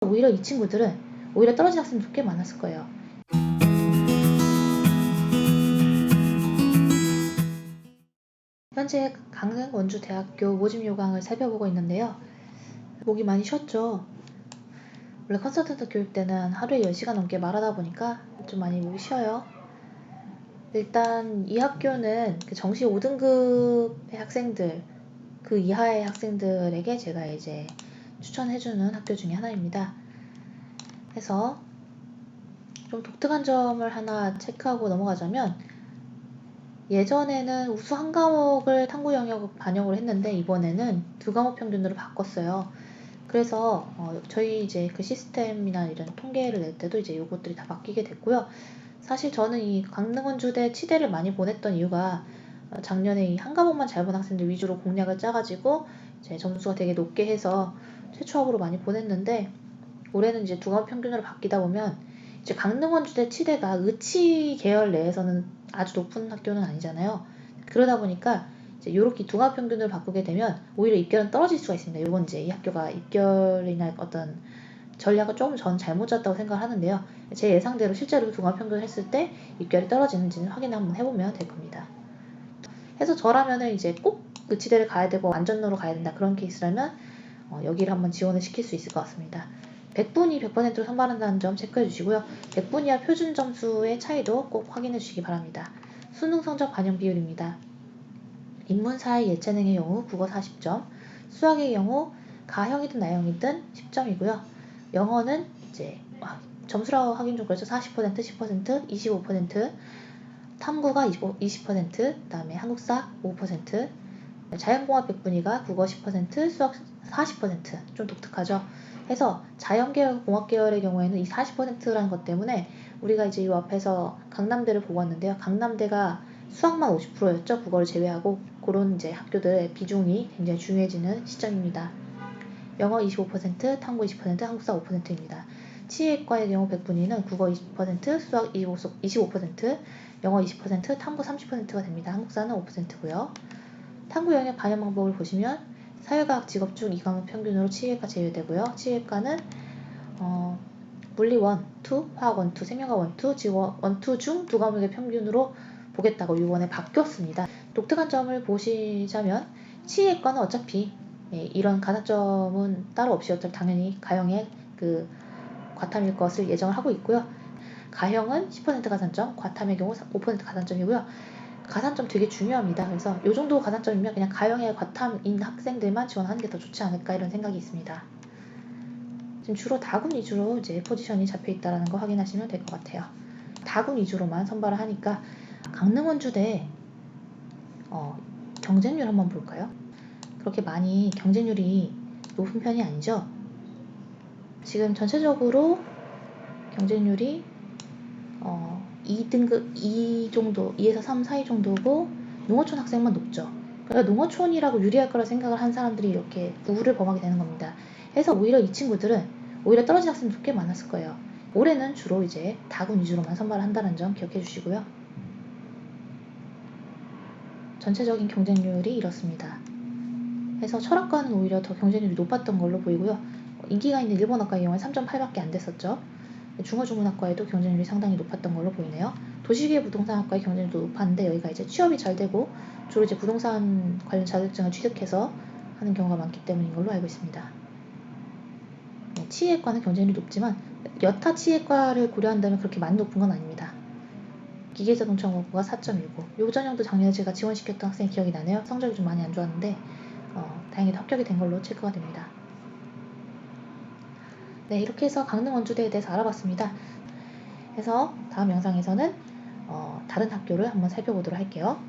오히려 이 친구들은 오히려 떨어진 학생들도 꽤 많았을 거예요. 현재 강릉원주대학교 모집 요강을 살펴보고 있는데요. 목이 많이 쉬었죠. 원래 컨설턴트 교육 때는 하루에 10시간 넘게 말하다 보니까 좀 많이 목이 쉬어요. 일단 이 학교는 그 정시 5등급의 학생들, 그 이하의 학생들에게 제가 이제 추천해주는 학교 중에 하나입니다. 그래서 좀 독특한 점을 하나 체크하고 넘어가자면, 예전에는 우수 한 과목을 탐구 영역 반영을 했는데 이번에는 두 과목 평균으로 바꿨어요. 그래서 저희 이제 그 시스템이나 이런 통계를 낼 때도 이제 요것들이 다 바뀌게 됐고요. 사실 저는 이 강릉원주대 치대를 많이 보냈던 이유가 작년에 이 한 과목만 잘 본 학생들 위주로 공략을 짜가지고 제 점수가 되게 높게 해서 최초학으로 많이 보냈는데, 올해는 이제 두 과목 평균으로 바뀌다 보면 이제 강릉원주대 치대가 의치 계열 내에서는 아주 높은 학교는 아니잖아요. 그러다 보니까 이제 요렇게 두 과목 평균으로 바꾸게 되면 오히려 입결은 떨어질 수가 있습니다. 요건 이제 이 학교가 입결이나 어떤 전략을 조금 전 잘못 짰다고 생각을 하는데요. 제 예상대로 실제로 두 과목 평균을 했을 때 입결이 떨어지는지는 확인 한번 해보면 될 겁니다. 그래서 저라면은 이제 꼭 의치대를 가야 되고 완전로로 가야 된다, 그런 케이스라면 여기를 한번 지원을 시킬 수 있을 것 같습니다. 100분이 100%로 선발한다는 점 체크해 주시고요. 100분 이하 표준 점수의 차이도 꼭 확인해 주시기 바랍니다. 수능 성적 반영 비율입니다. 인문, 사회, 예체능의 경우 국어 40점, 수학의 경우 가형이든 나형이든 10점이고요. 영어는 이제 점수라고 하긴 좀 그렇죠. 40%, 10%, 25%, 탐구가 20%, 그다음에 한국사 5%, 자연공학 100분위가 국어 10%, 수학 40%, 좀 독특하죠. 해서 자연계열, 공학계열의 경우에는 이 40%라는 것 때문에 우리가 이제 이 앞에서 강남대를 보고 왔는데요. 강남대가 수학만 50%였죠. 국어를 제외하고. 그런 이제 학교들의 비중이 굉장히 중요해지는 시점입니다. 영어 25%, 탐구 20%, 한국사 5%입니다. 치의과의 경우 100분위는 국어 20%, 수학 25%, 영어 20%, 탐구 30%가 됩니다. 한국사는 5%고요. 탐구 영역 반영 방법을 보시면 사회과학 직업 중 2과목 평균으로 치의과 제외되고요. 치의과는 물리 1, 2, 화학 1, 2, 생명과학 1, 2, 지원 1, 2 중 두 과목의 평균으로 보겠다고 이번에 바뀌었습니다. 독특한 점을 보시자면 치의과는 어차피 이런 가산점은 따로 없이 어차피 당연히 가형의 그 과탐일 것을 예정을 하고 있고요. 가형은 10% 가산점, 과탐의 경우 5% 가산점이고요. 가산점 되게 중요합니다. 그래서 이 정도 가산점이면 그냥 가형의 과탐인 학생들만 지원하는 게 더 좋지 않을까, 이런 생각이 있습니다. 지금 주로 다군 위주로 이제 포지션이 잡혀 있다는 거 확인하시면 될 것 같아요. 다군 위주로만 선발을 하니까 강릉원주대 경쟁률 한번 볼까요? 그렇게 많이 경쟁률이 높은 편이 아니죠. 지금 전체적으로 경쟁률이 2등급 2 정도, 2에서 3 사이 정도고 농어촌 학생만 높죠. 그러니까 농어촌이라고 유리할 거라 생각을 한 사람들이 이렇게 우를 범하게 되는 겁니다. 그래서 오히려 이 친구들은 오히려 떨어진 학생들도 꽤 많았을 거예요. 올해는 주로 이제 다군 위주로만 선발을 한다는 점 기억해 주시고요. 전체적인 경쟁률이 이렇습니다. 그래서 철학과는 오히려 더 경쟁률이 높았던 걸로 보이고요. 인기가 있는 일본어과의 경우에 3.8밖에 안 됐었죠. 중어중문학과에도 경쟁률이 상당히 높았던 걸로 보이네요. 도시계획 부동산학과의 경쟁률도 높았는데 여기가 이제 취업이 잘 되고 주로 이제 부동산 관련 자격증을 취득해서 하는 경우가 많기 때문인 걸로 알고 있습니다. 치의과는 경쟁률이 높지만 여타 치의과를 고려한다면 그렇게 많이 높은 건 아닙니다. 기계자동차공학부가 4.19. 요 전형도 작년에 제가 지원시켰던 학생이 기억이 나네요. 성적이 좀 많이 안 좋았는데 다행히 합격이 된 걸로 체크가 됩니다. 네, 이렇게 해서 강릉원주대에 대해서 알아봤습니다. 그래서 다음 영상에서는 다른 학교를 한번 살펴보도록 할게요.